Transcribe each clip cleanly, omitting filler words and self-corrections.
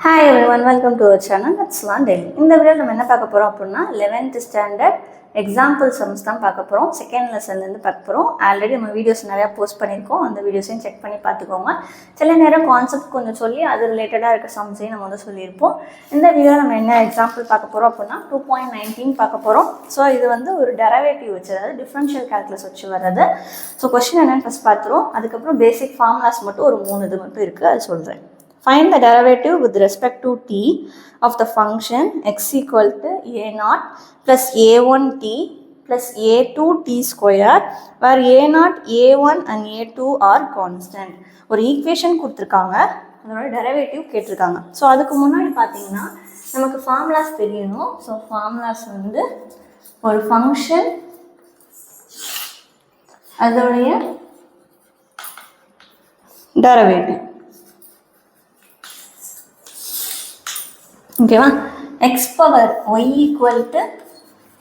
Hi everyone, welcome to our channel. That's Learn Daily. இந்த வீடியோவில் நம்ம என்ன பார்க்க போகிறோம் அப்படின்னா 11th ஸ்டாண்டர்ட் எக்ஸாம்பிள் சம்ஸ் தான் பார்க்க போகிறோம். செகண்ட் லெசன்லேருந்து பார்க்க போகிறோம். ஆல்ரெடி நம்ம வீடியோஸ் நிறையா போஸ்ட் பண்ணியிருக்கோம். அந்த வீடியோஸையும் செக் பண்ணி பார்த்துக்கோங்க. சில நேரம் கான்செப்ட் கொஞ்சம் சொல்லி அது ரிலேட்டடாக இருக்க சம்ஸையும் நம்ம வந்து சொல்லியிருப்போம். இந்த வீடியோவில் நம்ம என்ன எக்ஸாம்பிள் பார்க்க போகிறோம் அப்படின்னா 2.19 பார்க்க போகிறோம். ஸோ இது வந்து ஒரு டெரிவேட்டிவ் வச்சு, அதாவது டிஃப்ரென்ஷியல் கால்குலஸ் வச்சு வர்றது. ஸோ கொஸ்டின் என்னென்னு ஃபஸ்ட் பார்த்துருவோம். அதுக்கப்புறம் பேசிக் ஃபார்முலாஸ் மட்டும் ஒரு 3 இது மட்டும் இருக்குது, அது சொல்கிறேன். Find the derivative with respect to t of the function x equal to a0 plus a1t plus a2t square where a0, a1 and a2 are constant. ஒரு ஈக்குவேஷன் கொடுத்துருக்காங்க, அதோட டெரிவேட்டிவ் கேட்டிருக்காங்க. ஸோ அதுக்கு முன்னாடி பார்த்தீங்கன்னா நமக்கு ஃபார்முலாஸ் தெரியணும். ஸோ ஃபார்முலாஸ் வந்து ஒரு ஃபங்க்ஷன் அதோடைய டெரிவேட்டிவ், ஓகேவா? X power y equal to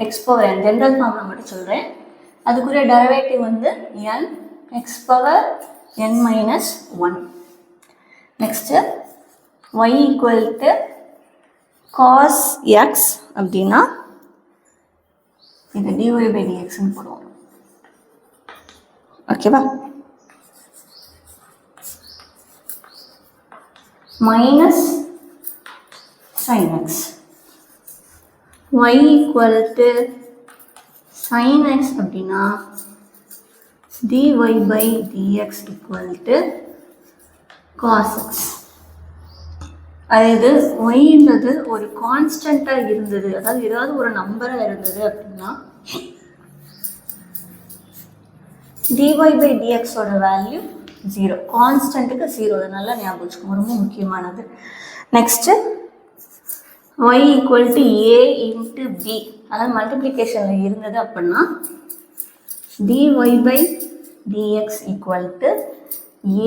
x power n, general formula மட்டும் சொல்கிறேன். அதுக்குரிய டெரிவேட்டிவ் வந்து n x power n minus 1. Next y equal to cos x அப்படின்னா இது டிஒய் பை டிஎக்ஸ்ன்னு போடுவோம், ஓகேவா? Minus sin x, y equal to sin x அப்படின்னா dy by dx equal to cos x. அதாவது yன்றது ஒரு கான்ஸ்டண்ட்டாக இருந்தது, அதாவது ஏதாவது ஒரு நம்பராக இருந்தது அப்படின்னா dy by dx ஓட வேல்யூ 0, கான்ஸ்டண்ட்டுக்கு 0. அது நல்லா ஞாபகம் வச்சுக்கோங்க, ரொம்ப முக்கியமானது. Next y equal to a into b, அதாவது மல்டிப்ளிகேஷனில் இருந்தது அப்படின்னா dy by dx equal to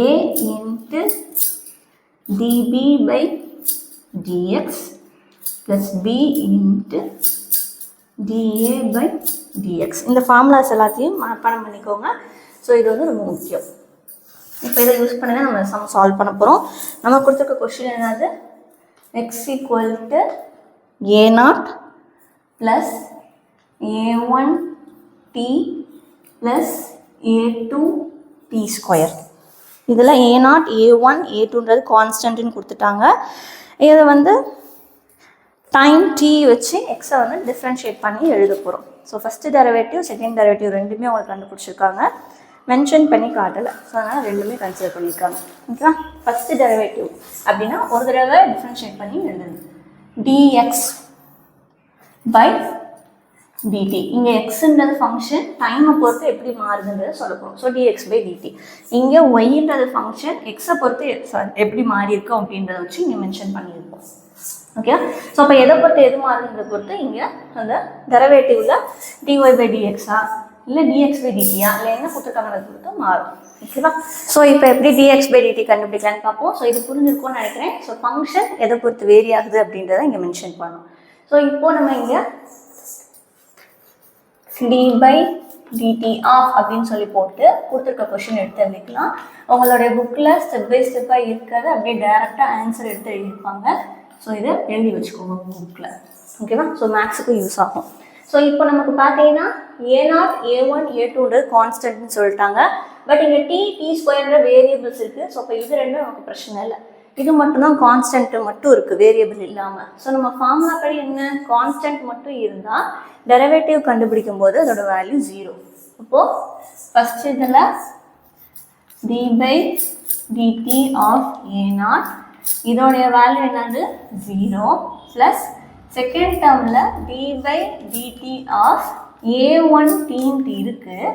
a into db by dx plus b into da by dx. இந்த ஃபார்முலாஸ் எல்லாத்தையும் மனப்பாடம் பண்ணிக்கோங்க. ஸோ இது வந்து ரொம்ப முக்கியம். இப்போ இதை யூஸ் பண்ணி தான் நம்ம சம் சால்வ் பண்ண போகிறோம். நம்ம கொடுத்துருக்க கொஸ்டின் என்னது, x equal to a0 plus a1t plus a2t square. இதில் a0, a1, a2ன்றது கான்ஸ்டன்ட்னு கொடுத்துட்டாங்க. இதை வந்து டைம் t வச்சு எக்ஸை வந்து டிஃப்ரென்ஷியேட் பண்ணி எழுத போகிறோம். So first derivative second derivative ரெண்டுமே அவங்களுக்கு கண்டுபிடிச்சிருக்காங்க, மென்ஷன் பண்ணி காட்டலை. ஸோ அதனால் ரெண்டுமே கன்சிடர் பண்ணியிருக்காங்க, ஓகேவா? ஃபஸ்ட்டு டெரிவேட்டிவ் அப்படின்னா ஒரு தடவை டிஃப்ரென்ஷியேட் பண்ணி எழுதுங்க, dx by dt. இங்கே எக்ஸுன்றது ஃபங்க்ஷன் டைமை பொறுத்து எப்படி மாறுதுன்றதை சொல்ல போகிறோம். So dx by dt. இங்கே ஒய்ன்றது ஃபங்க்ஷன் எக்ஸை பொறுத்து எப்படி மாறி இருக்கும் அப்படின்றத வச்சு இங்கே மென்ஷன் பண்ணியிருக்கோம், ஓகே? ஸோ அப்போ எதை பொறுத்து எது மாறுதுன்றதை பொறுத்து இங்கே அந்த டெரிவேட்டிவ்ல dy by dxஆ இல்லை dx by dtயா இல்லை என்ன கொடுத்துருக்காங்க பொறுத்து மாறும், ஓகேவா? ஸோ இப்போ எப்படி dx by dt கண்டுபிடிக்கலான்னு பார்ப்போம். ஸோ இது புரிஞ்சிருக்கும்னு நினைக்கிறேன். ஸோ ஃபங்க்ஷன் எதை பொறுத்து வேரி ஆகுது அப்படின்றத இங்கே மென்ஷன் பண்ணோம். ஸோ இப்போ நம்ம இங்கே d by dt ஆஃப் அப்படின்னு சொல்லி போட்டு கொடுத்துருக்க கொஷின் எடுத்து எழுதிக்கலாம். உங்களுடைய புக்கில் ஸ்டெப் பை ஸ்டெப்பாக இருக்கிறத அப்படியே டைரெக்டாக ஆன்சர் எடுத்து எழுதியிருப்பாங்க. ஸோ இதை எழுதி வச்சுக்கோங்க உங்கள் புக்கில், ஓகேவா? ஸோ மேக்ஸுக்கு யூஸ் ஆகும். ஸோ இப்போ நமக்கு பார்த்தீங்கன்னா a0, a1, a2ன்றது கான்ஸ்டன்ட்னு சொல்லிட்டாங்க. பட் இங்கே t ஸ்கொயர்ன்ற வேரியபிள்ஸ் இருக்குது. ஸோ இப்போ இது ரெண்டும் நமக்கு பிரச்சனை இல்லை, இது மட்டும்தான் கான்ஸ்டன்ட் மட்டும் இருக்குது, வேரியபிள் இல்லாமல். ஸோ நம்ம ஃபார்முலா படி என்ன, கான்ஸ்டன்ட் மட்டும் இருந்தால் டெரிவேட்டிவ் கண்டுபிடிக்கும் போது அதோட வேல்யூ 0. அப்போது ஃபஸ்ட் இதில் d by dt of a0 இதோடைய வேல்யூ என்னது 0 ப்ளஸ் செகண்ட் டேர்மில் d by dt of a1t இருக்குது.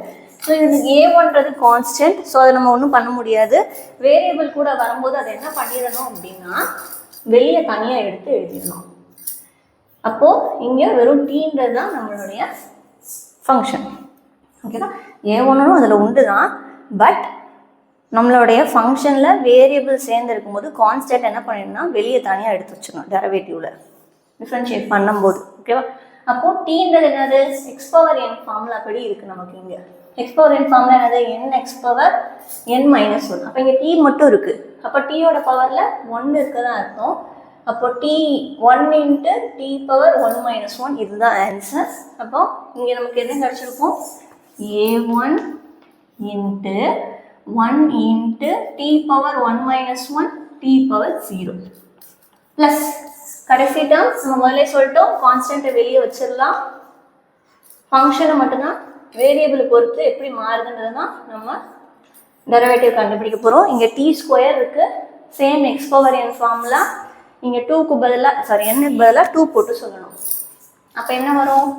ஸோ இது a1ன்றது கான்ஸ்டன்ட். ஸோ அதை நம்ம ஒன்றும் பண்ண முடியாது. வேரியபிள் கூட வரும்போது அதை என்ன பண்ணிடணும் அப்படின்னா வெளியே தனியாக எடுத்து எழுதிடணும். அப்போது இங்கே வெறும் டீன்றது தான் நம்மளுடைய ஃபங்க்ஷன், ஓகேவா? a1னும் அதில் உண்டு தான். பட் நம்மளுடைய ஃபங்க்ஷனில் வேரியபிள் சேர்ந்து இருக்கும்போது கான்ஸ்டன்ட் என்ன பண்ணிடணும்னா வெளியே தனியாக எடுத்து வச்சிடணும் டெரிவேட்டிவில் டிஃப்ரென்ஷியேட் பண்ணும்போது, ஓகேவா? அப்போது டீன்றது என்னது, எக்ஸ் பவர் என் ஃபார்முலா படி இருக்குது நமக்கு. இங்கே எக்ஸ் பவர் என் ஃபார்முலா என்னது, என் எக்ஸ் பவர் என் மைனஸ் 1. அப்போ இங்கே டி மட்டும் இருக்குது. அப்போ டீயோட பவரில் 1 இருக்க தான் அர்த்தம். அப்போ t1 into t power 1 minus 1 இதுதான் ஆன்சர். அப்போ இங்கே நமக்கு என்ன கிடச்சிருக்கும், a1 into 1 into t power 1 minus 1 t power 0 plus கடைசி டேர்ம் நம்ம முதல்ல சொல்லிட்டோம் கான்ஸ்டன்ட்டை வெளியே வச்சிடலாம். ஃபங்க்ஷனை மட்டும்தான் வேரியபிள் பொறுத்து எப்படி மாறுதுன்றது தான் நம்ம டெரிவேட்டிவ் கண்டுபிடிக்க போகிறோம். இங்கே t ஸ்கொயர் இருக்குது, same X power n formula. இங்கே 2க்கு பதிலாக n பதிலாக 2 போட்டு சொல்லணும். அப்போ என்ன வரும்,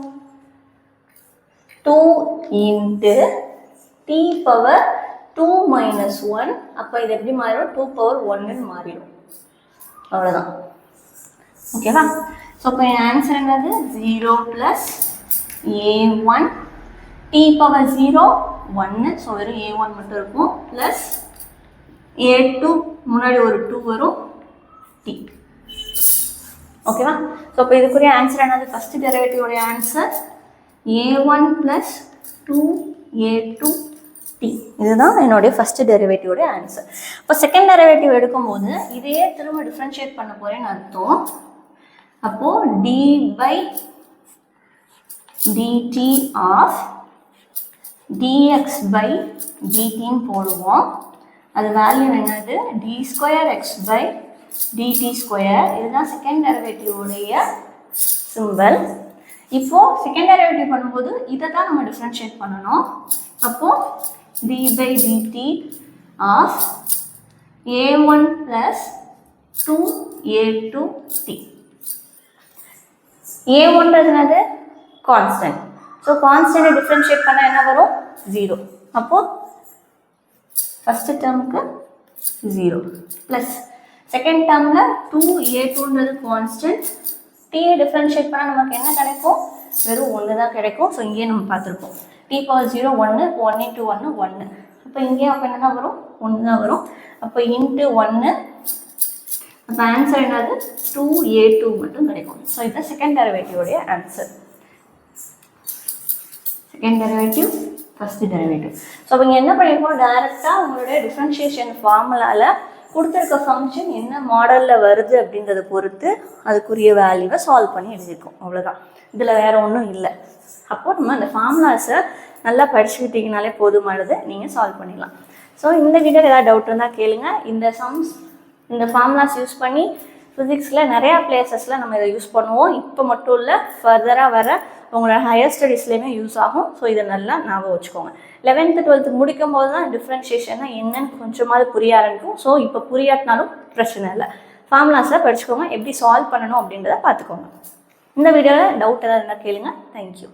2 இன்ட்டு t பவர் 2 மைனஸ் 1. அப்போ இது எப்படி மாறிடும், 2 பவர் 1ன்னு மாறிடும். அவ்வளோதான். ஓகேவா? ஸோ இப்போ என் ஆன்சர் என்னது, 0 plus a1 t power 0 1. So வெறும் a1 மட்டும் இருக்கும். ப்ளஸ் a2 முன்னாடி ஒரு 2 வரும் t. ஓகேவா? ஸோ இப்போ இதுக்குரிய ஆன்சர் என்னது, ஃபர்ஸ்ட் டெரிவேட்டிவோடைய answer a1 plus 2a2 t. இதுதான் என்னுடைய ஃபர்ஸ்ட் டெரிவேட்டிவோடைய ஆன்சர். இப்போ செகண்ட் டெரிவேட்டிவ் எடுக்கும்போது இதையே திரும்ப டிஃப்ரென்ஷியேட் பண்ண போகிறேன்னு அர்த்தம். அப்போது d by dt of dx by dtன்னு போடுவோம். அது வேல்யூ என்னது, d square x by dt square. இதுதான் செகண்ட் டெரிவேட்டிவோடைய சிம்பிள். இப்போது செகண்ட் டெரிவேட்டிவ் பண்ணும்போது இதை தான் நம்ம டிஃப்ரென்ஷியேட் பண்ணணும். அப்போது d by dt of a1 plus 2a2t. a1ன்றது என்னது, கான்ஸ்டன்ட். ஸோ கான்ஸ்டன்ட்டை டிஃப்ரென்ஷியேட் பண்ணால் என்ன வரும், 0. அப்போது ஃபஸ்ட்டு டேர்முக்கு 0 ப்ளஸ் செகண்ட் டேர்மில் 2a2ன்றது கான்ஸ்டன்ட். டீயை டிஃப்ரென்ஷியேட் பண்ணால் நமக்கு என்ன கிடைக்கும், வெறும் 1 தான் கிடைக்கும். ஸோ இங்கேயே நம்ம பார்த்துருப்போம் t பவர் 0 1, 1 இன்ட்டு 1 1. அப்போ இங்கேயே அப்போ என்ன தான் வரும், 1 தான் வரும். அப்போ இன்ட்டு 1, அப்போ ஆன்சர் என்னது, 2a2 மட்டும் கிடைக்கும். ஸோ இதுதான் செகண்ட் டெரிவேட்டிவோடைய answer. Second derivative, first derivative. So இப்போ இங்கே என்ன பண்ணியிருக்கோம், டைரெக்டாக உங்களுடைய டிஃப்ரென்ஷியேஷன் ஃபார்முலாவில் கொடுத்துருக்க ஃபங்க்ஷன் என்ன மாடலில் வருது அப்படின்றத பொறுத்து அதுக்குரிய வேல்யூவை சால்வ் பண்ணி எழுதியிருக்கோம். அவ்வளோதான், இதில் வேறு ஒன்றும் இல்லை. அப்போது நம்ம அந்த ஃபார்முலாஸை நல்லா படிச்சுக்கிட்டிங்கனாலே போதுமானது, நீங்கள் சால்வ் பண்ணிடலாம். ஸோ இந்த வீடியோவில் ஏதாவது டவுட் இருந்தால் கேளுங்க. இந்த ஃபார்முலாஸ் யூஸ் பண்ணி ஃபிசிக்ஸில் நிறையா பிளேசஸில் நம்ம இதை யூஸ் பண்ணுவோம். இப்போ மட்டும் இல்லை, ஃபர்தராக வர உங்களோட ஹையர் ஸ்டடீஸ்லேயுமே யூஸ் ஆகும். ஸோ இதை நல்லா ஞாபகம் வச்சுக்கோங்க. 11th 12th முடிக்கும் போது தான் டிஃப்ரென்ஷியேஷன்னா என்னன்னு கொஞ்சமாவது புரிய ஆரம்பிக்கும். ஸோ இப்போ புரியாட்டினாலும் பிரச்சனை இல்லை, ஃபார்முலாஸை படிச்சுக்கோங்க, எப்படி சால்வ் பண்ணணும் அப்படின்றத பார்த்துக்கோங்க. இந்த வீடியோவில் டவுட் ஏதாவது இருந்தால் கேளுங்க. தேங்க்யூ.